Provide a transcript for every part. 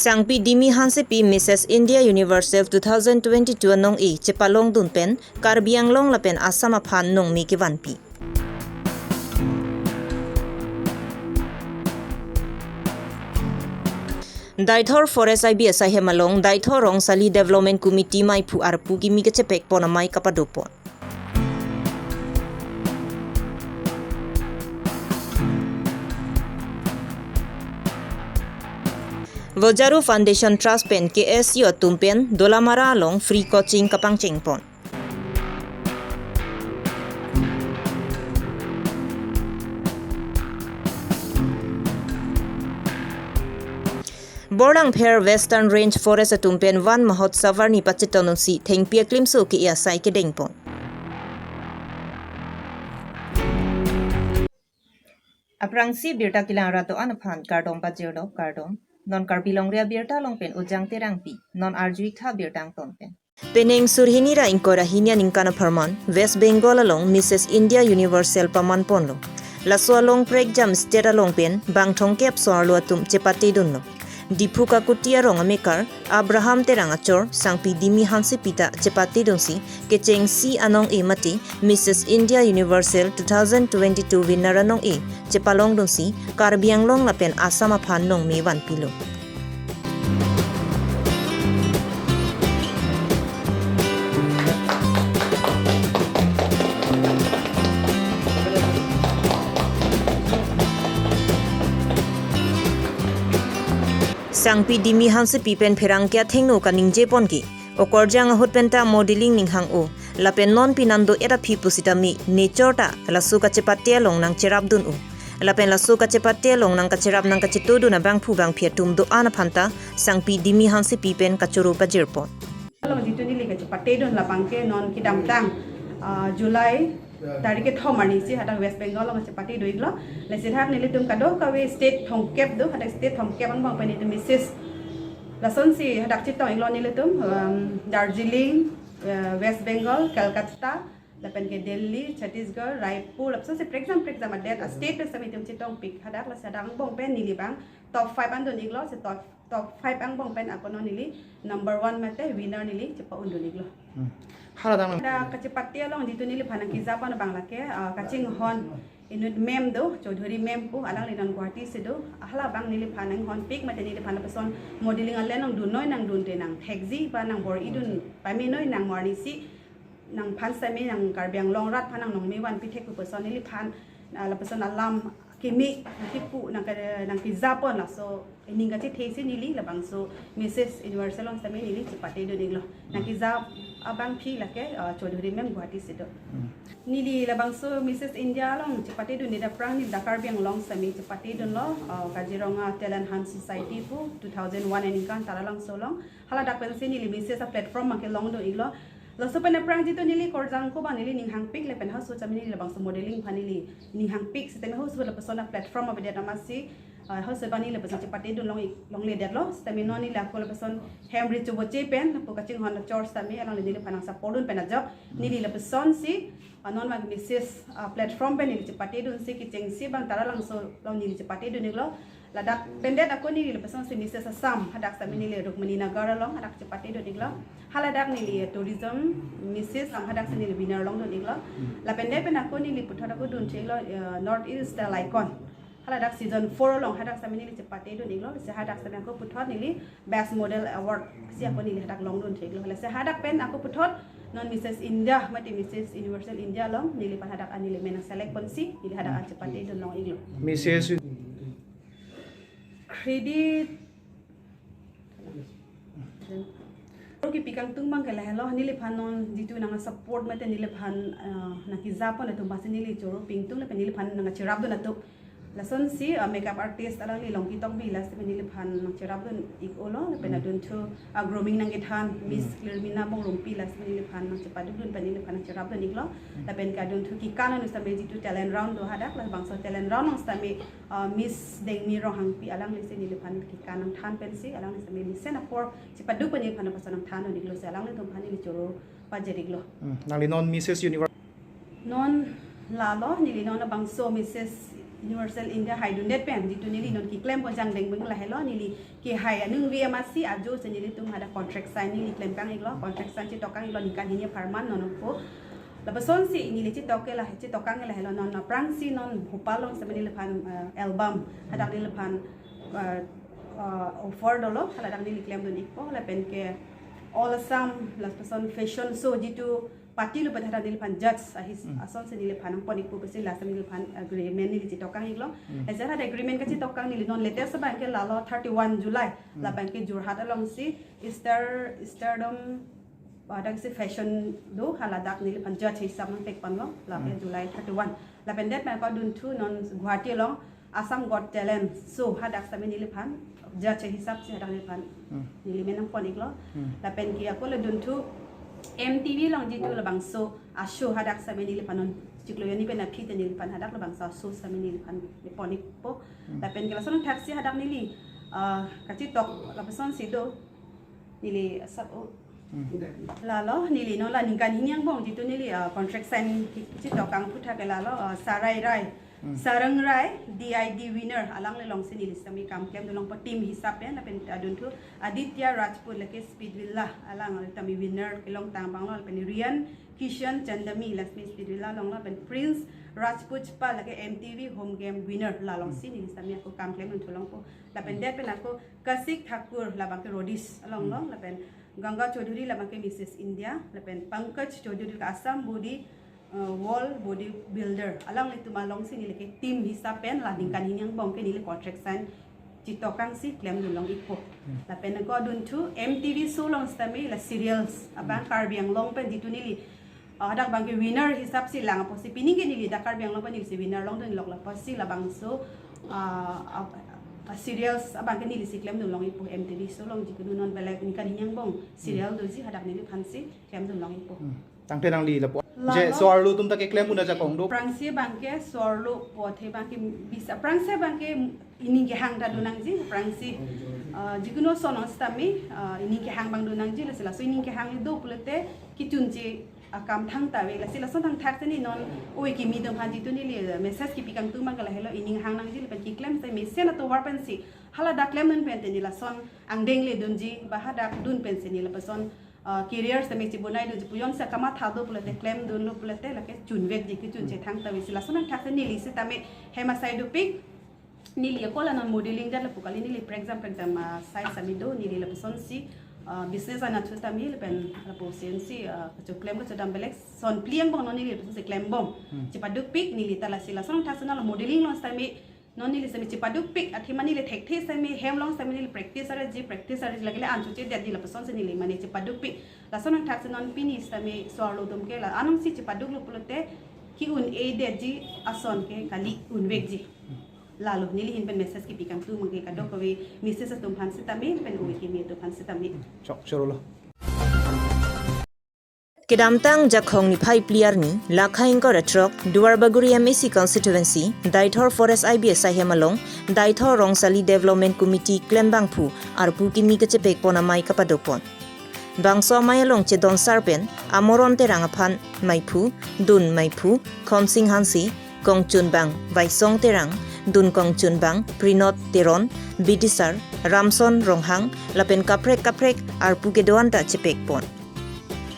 Sangpi dimi hansepi Mrs. India Universal 2022 nong i cepalong dunpen Karbi Longri lapen asama phan nong mi kivanpi. Daithor Forest IBS Hemalong Daithor Rong Sali Development Committee mai pu arpu gimi kecepek pona mai kapadopon. Vojaru Foundation Trust Pen KSU Tumpen Dolamara Long Free Coaching Kapang Chengpon. Borang Pair Western Range Forest Tumpen Van Mahot Savarni Pachitononsi Theng Pia Klimso ki ia sai ke dengpon. Aprangsi Birta Kilang Rato Anaphan Kardom Pajirdo Kardom non Karbi Longri Abirta Longpen Ujang Terangpi non Arjuik Tha Birtang Tonpen. Peneng Surhinira Inkora Hinya Ninkana Perman West Bengal along Mrs. India Universal Paman Ponlo. Laswa Long Prek Jam Stera Longpen Bang Thongkep Soarlo Tum Chepati Dunno. Dipuka Kutia Rong Amekar Abraham Terangachor Sangpi Dimi Hansi Pita Chepati Dunsi Kecheng Si Anong E Mati Mrs. India Universal 2022 winner Anong E Chepalong Dunsi Karbi Longri lapen asama phan nong me wan pilo. Sangpi dimi hansi pipen perang kya thengno kaning jepon ki okorjang hotpenta modeling ninghang o lapen non pinando era phi pusita mi nature ta lasu ka chepatia long nang cherap dun u lapen lasu ka chepatia long nang ka cherap nang ka chitudu na bang phu bang phietum do ana phanta sangpi dimi hansi pipen ka churu pa jirpon long jitu ni le ka chepate don lapang ke non ki dam tang July tarike thomani si hada West Bengal long chepati doiglo le sirhat nile tum kado ka we state thongkep do hada state thongkep ang bang pani tum Mrs. Lason si hada chitong inglo nile tum Darjeeling West Bengal Calcutta lapen ke Delhi Chhattisgarh Raipur lapso se exam adet state pe sami tum chitong pik hada la sadang bang pen nili bang top 5 an don iglo se top 5 ang bang pen akono nili number 1 mate winner nili chepa undun iglo Haladang da kachepati along jitu nili phanang ki japan bangla ke kaching hon inut mem do chodhuri mem pu alang linan guwahati se do ahla bang nili phanang hon pik mate nili phanang person modeling alle nang dun noi nang dun te nang thekji ba nang bor idun pami noi nang morni si nang phan sami nang karbiang longrat phanang nong mi wan pi thek pu person nili phan la person alam kimi tipu nang ki japan la so ining ga chi thesi nili la bang so Mrs. Universal on sami nili chipate do ninglo nang ki jap abang phi la ke chodhuri mem guwahati se do nili la bang so Mrs. India long chipate do ni da prang ni dakar biang long sami chipate do lo Kaziranga Talent Hunt Society pu 2001 ening kan tara lang so long hala dak pen se nili Mrs. a platform ma ke long do iglo lo so pen prang jitu nili korjang ko ba nili ninghang pik le pen ha so chami nili la bang so modeling phanili ninghang pik se teme ho so la persona platform of data masi ho se bani le person chipate do long le det lo stami no ni la ko le person hemri chu boche pen po kaching hon chor stami along le nili phanang support dun pen job nili le person si non mag Mrs. platform pen nili chipate dun si kicheng si bang tara lang so long nili chipate dun nilo ladak pendet aku nili le person si Mrs. Assam hadak stami nili Rukmani Nagar long hadak chipate dun nilo haladak nili tourism Mrs. hadak nili winner long dun nilo la pendet pen aku nili puthar aku dun chelo North East Icon haladak season 4 long hadak sami nili chepate do ninglo se hadak sami aku puthot nili best model award si aku nili hadak long don theglo hala se hadak pen aku puthot non Mrs. India mati Mrs. Universal India long nili pan hadak anili menang select ponsi nili hadak chepate do long iglo Mrs. credit ki pikang tungbang kala hello nili phanon jitu nang support mate nili phan naki japon atum basi nili choro pingtung le nili phan nang chirap do natuk lason si makeup artist alang li long kitong bi last nili phan nang chirap do ikolo le penadun thu grooming nang githan Miss Clermina bong rumpi last nili phan nang chepadu dun nili phan chirap do niklo la pen ka dun thu ki kanan ustame jitu talent round do hadak la bangso talent round nang ustame Miss Dengmi ro hangpi alang li nili phan ki kanang than pen si alang li ustame Miss Senapor chepadu pani phan pasanang than do niklo se alang li tum phan ni choro pa jeriglo nang li non Mrs. Universal non lalo nili non bangso Mrs. universal India hai dun det pen jitu nili non ki claim ko jang deng beng la hello nili ki hai anung VMRC ajo se nili tum ada contract sign nili claim kang iglo contract sign chi tokang iglo nikan hinya farman non ko la person si nili chi toke la chi tokang la hello non prang si non bhopalong se nili pan album hadak nili pan offer dolo hala dak nili claim don ikpo la pen ke all Assam la person fashion show jitu party lu pada nili pan judge ahis ason se nili pan pon ikpo besi la se nili pan agreement nili chi tokang iglo ezara agreement ka chi tokang nili non latest sa bank ke la lo 31 July la bank ke Jorhat along si Stardom ada si fashion do hala dak nili pan judge hisab nang tek pan lo la ke July 31 la pen det man ko dun tu non Guwahati long Assam Got Talent so hadak sa nili pan judge hisab si hadak nili pan nili menang pon iklo la pen ki ako le dun tu MTV long jitu labang so asho hadak sa nili panon ciklo yani pen api te nili pan hadak labang so sa nili pan ponik po la pen kala son taxi hadak nili kachi tok la person sido nili sab lalo nili no la ningkan hinyang bong jitu nili contract sign chi tokang putha ke lalo sarai rai sarang rai DID winner alang le long sinili sami kam kem dolong pa team hisap ya na pen adun tu Aditya Rajput lake speed villa alang tami winner kelong tang bang lo pen Rian Kishan Chandami la speed villa long la pen Prince Rajput pa lake MTV home game winner la long sinili sami aku kam kem don tholong po la pen det pen aku Kasik Thakur la bang ke Rodis along long la pen Ganga Chaudhary la bang ke Mrs India la pen Pankaj Chaudhary ka Assam body wall body builder alang le tumalong si nile ke team hisap pen la dingkan hinyang bong ke nile contract sign chitokang si claim dun long ipo la pen ko dun tu MTV so long stami la serials abang Karbi long pen ditu nili adak bang ke winner hisap si lang po si pining ke nili da Karbi long pen nili si winner long dun lok la po si la bang so serials abang ke nili si claim dun long ipo MTV so long jiku non belak dingkan hinyang bong serial dun si hadak nili phansi claim dun long ipo tăng pe nang li la po je swar lu tum ta ke claim una ja kong do prangse bangke sorlo pothe bangke bisa prangse bangke ini ke hang da dunang ji prangsi jikuno sonos tami ini ke hang bang dunang ji la sila so ini ke hang do pulete kitunji akam thang ta we la sila so thang thak tani non oi ki mi dum ha jitu ni le message ki pikang tu mang la hello ini hang nang ji le pen ki claim sai message la to war pen si hala da claim nun pen ni la son ang deng le dunji bahada dun pen se ni la person career se me chibunai do puyon sa kama thado pulate claim dun lo pulate la ke chunvek ji ki chunche thang ta wisila sonan thak ni li se tame hema side pic ni li ko la non modeling ja la pukali ni li for example side samido ni li la person si business ana thu tami le pen la posen si cho claim ko chodam belek son pliang bong no ni li se claim bong chipaduk pic ni li tala sila sonan thak na modeling lo sami non ni sami chipaduk pic athimani le thek the sami hem long sami ni practice ara ji practice ara lagile anchu che dia la person se ni le mani chipaduk pic la sonang thak non pini sami sorlo dum ke la anong si chipaduk lu pulote ki un e de ji ason ke kali un vek ji lalu nili hin pen message ki pikang tu mangke ka dok we message tum phan sitami pen uwi ki mi tu phan sitami chok choro lo Kedamtang jakhong ni phai player ni lakhaing ko retrok Duar Baguri MSC constituency Daithor Forest IBS Sahemalong Daithor Rongsali Development Committee Klembang Phu arpu kimi kechepek ponamai kapadopon Bangso mayalong chedon sarpen amoron terang phan maipu dun maipu khonsing hansi kongchun bang vaisong terang dun kongchun bang prinot teron bidisar ramson ronghang lapen kaprek arpu kedoan ta chepek pon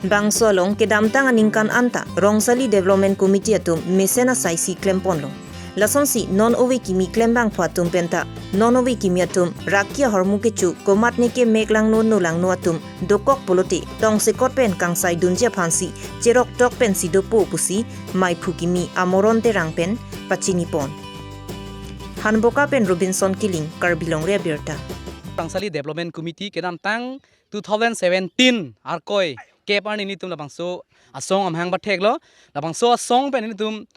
Bangso long kedamtang aningkan anta Rongsali Development Committee atum mesena saisi klempon long lason si non owe kimi klembang phatum penta non owe kimi atum rakia hormu kechu komat ne ke meklang no lang no atum dokok poloti tong se kot pen kangsai dunja phansi cherok tok pen si do po pusi mai phukimi amoron te rang pen pachini pon hanboka pen Robinson Killing Karbi Longri Abirta Rongsali Development Committee kedamtang 2017 arkoi kepan ini tum labang so asong amhang bathek lo labang so asong pen ini tum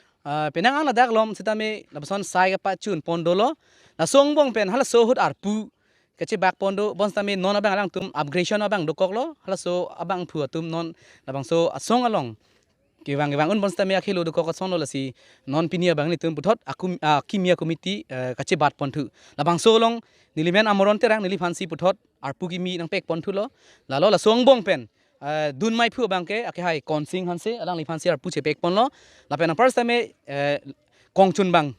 penang ang ladak lom sitame labason sai ka pachun pondo lo la song bong pen hala so hut arpu kache bak pondo bon tame non abang alang tum upgradation abang dokok lo hala so abang phu tum non labang so asong along gewang un bon tame akhilo dokok asong lo lasi non pinia bang ni tum puthot akum kimia committee kache bat ponthu labang so long nilimen amoron terang nili phansi puthot arpu kimi nang pek ponthu lo la lo la song bong pen dun mai phu bangke ake hai konsing hanse alang lifan siar puche pek pon lo la pen first time kongchun bang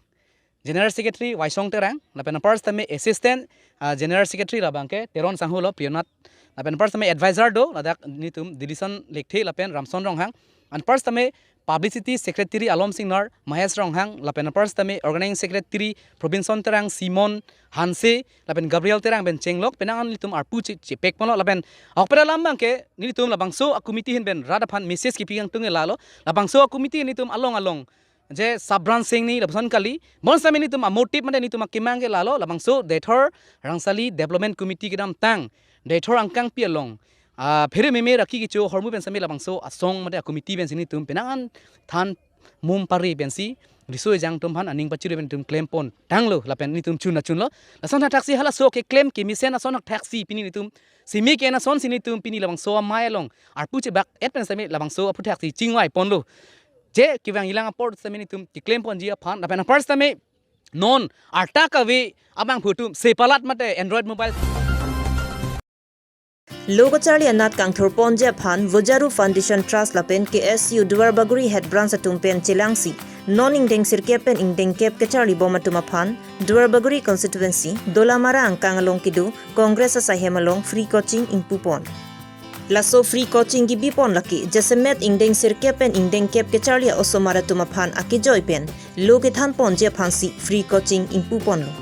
General Secretary Waisong Terang, lapen first tame Assistant General Secretary la bangke Teron Sanghulo Pionat, lapen first tame Advisor do ladak nitum Dilison Lekthi lapen Ramson Ronghang, and first tame Publicity Secretary Alom Singnar Mahesh Ronghang, lapen first tame Organizing Secretary Probinson Terang Simon Hanse, lapen Gabriel Terang ben Chenglok penangan nitum arpu cipek pono lapen opera lambang ke nitum labangso a committee hin ben radapan message kipiang tunge lalo labangso a committee nitum along je sabran sing ni labson kali mon sami nitum a motive mande nitum a kimange lalo labangso dethor rangsali development committee kidam tang dethor angkang pialong phere meme rakhi kicho hormu ben sami labangso a song mande a committee ben sini tum penangan than mum pari ben si risoi jang tum han aning pachire ben tum claim pon tanglo lapen nitum chunlo lason taxi hala so ke claim ki misen a son taxi pini nitum simi ke na son sini tum pini labangso a mailong arpu che bak et ben sami labangso a pu taxi chingwai ponlo je kiwang ilang aport sami nitum ki claim pon jia phan lapen first sami non arta ka we abang phutum sepalat mate android mobile Lokachali anat kang thurpon je phan Vujaru Foundation Trust lapen KSU Duar Baguri Head Branch atumpen Chilangsi non ingdeng sirkepen ingdeng kep kachali bomatuma phan Duar Baguri constituency Dolamara angkang along kidu Congress sa hemalong free coaching ingpupon laso free coaching gi bipon laki jasemet ingdeng sirkepen ingdeng kep kachali osomara tuma phan akijoy pen lokithan pon je phansi free coaching ingpupon lo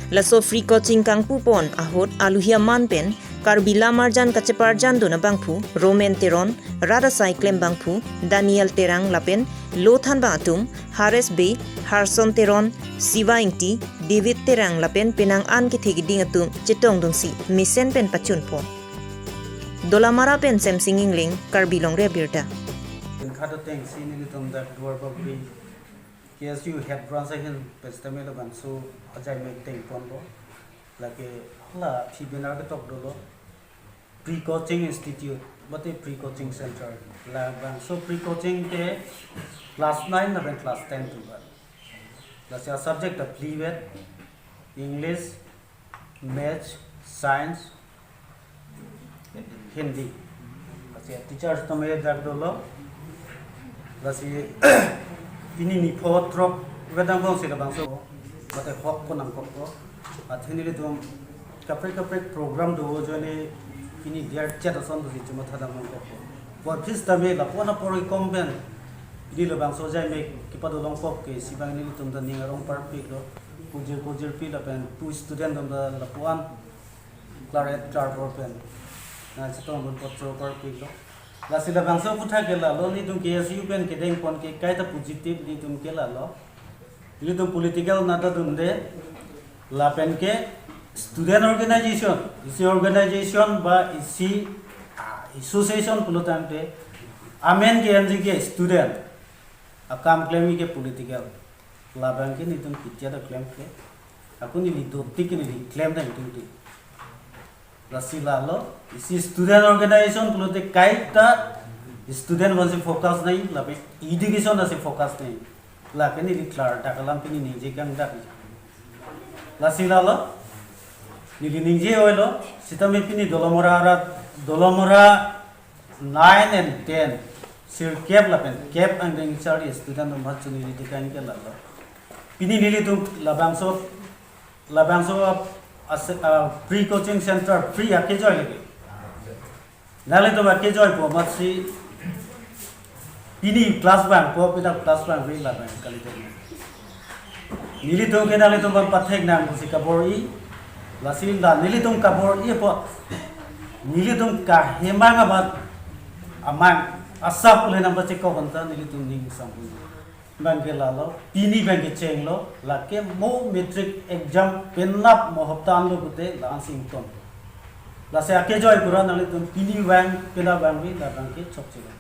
laso free coaching kang pupon ahot aluhia manpen Karbi Lamarjan Kaceparjan dona bangpu Roman Teron Rada Cyclem bangpu Daniel Terang lapen Lothan Batum Hares Bay Harson Teron Siva Ingti David Terang lapen penang an ki thigi dingatum chitong dungsi misen pen pachun po Dolamara pen sem singing ling Karbi Longri Abirta Kada teng sini nitum da Duar Baguri KSU head branch hin pestamela bansu ajai mek teng ponbo lagi hala fibenar ke tok dolo pre-coaching institute bate pre-coaching center la bang so pre-coaching ke class 9 na class 10 tu ba la sia subject of PLEVET English maths science Hindi asia teachers to me dak dolo la si ini ni potrop wedang bang sila bang so bate hok ko nang ko athini le tum kapre program do jone ini dia chat ason do cuma thada mon ko por phis tame la pona por komben ini le bang so jai me kipado long pop ke sibang ni tum da ning rong par pik lo kujir pi la pen tu student dom da la puan claret char por pen na chitong bon potro par pik lo la sila bang so putha ke la lo ni tum ke su pen ke deng pon ke kai ta positive ni tum ke la lo ini tum political nada dum de la pen ke student organization isi organization ba isi association pulutan te amen ke anji ke student akam claim ke political la pen ke nitum kitya da claim ke aku ni litu tik ni claim da nitum ti la sila lo isi student organization pulute kai ta student wan se focus nahi la pe education da se focus nahi la ke ni declare ta kalam pini ni je kang da la sila lo nili ninje oilo sitame pini dolomora 9 and 10 sir cap la pen cap and then chari student no machu ni dikan ke la lo pini nili tu labangso pre coaching center free ake joy lege nale to ake joy po matsi pini class bank po pita class bank ri la bank kali to nili to ke nale to ban pathek nam si kabori lasil da nilitung kabor ie po nilitung ka hemanga bat amang asap le number check ko banta nilitung ning sampu bangke lalo pini bangke chenglo lake mo metric exam penlap mo hoptan lo gute lansing ton la se ake joy pura nalitung pini bang pela bangwi la bangke chokchilo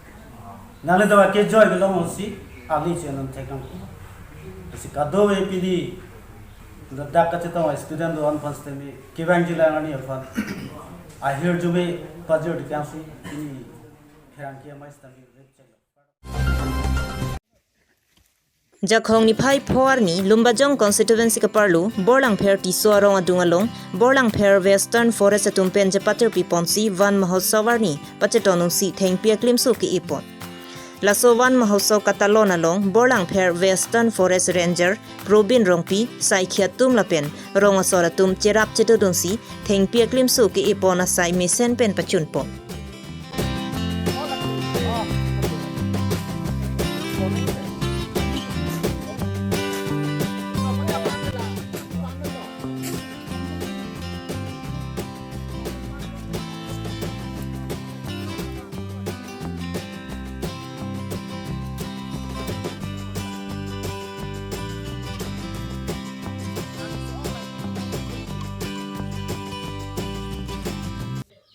nale to ake joy gelo mo si ali chenon thekam si kadowe pini dak kachita wa student do on first me kibang jila ngani afan I hear jume pajur dikansi ini herangkia mais tami Jakhong ni phai phor ni Lumbajong constituency ka parlu Borlang Pher ti soarong adungalong Borlang Pher Western Forest atumpen japater piponsi van mahotsawarni pachetonung si thengpia klimsu ki ipon Lasowan Mahoso Katalona long Borlang Pher Western Forest Ranger Probin Rongpi Saikhia Tum Lapen Rongasora Tum Cherap Chetudunsi Theng Pia Klim Su Ki Ipona Sai Misen Pen Pachunpo.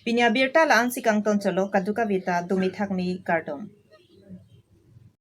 Pinya Abirta laan si Kangton Cholo Kaduka Vita Dumithak mi Kardom.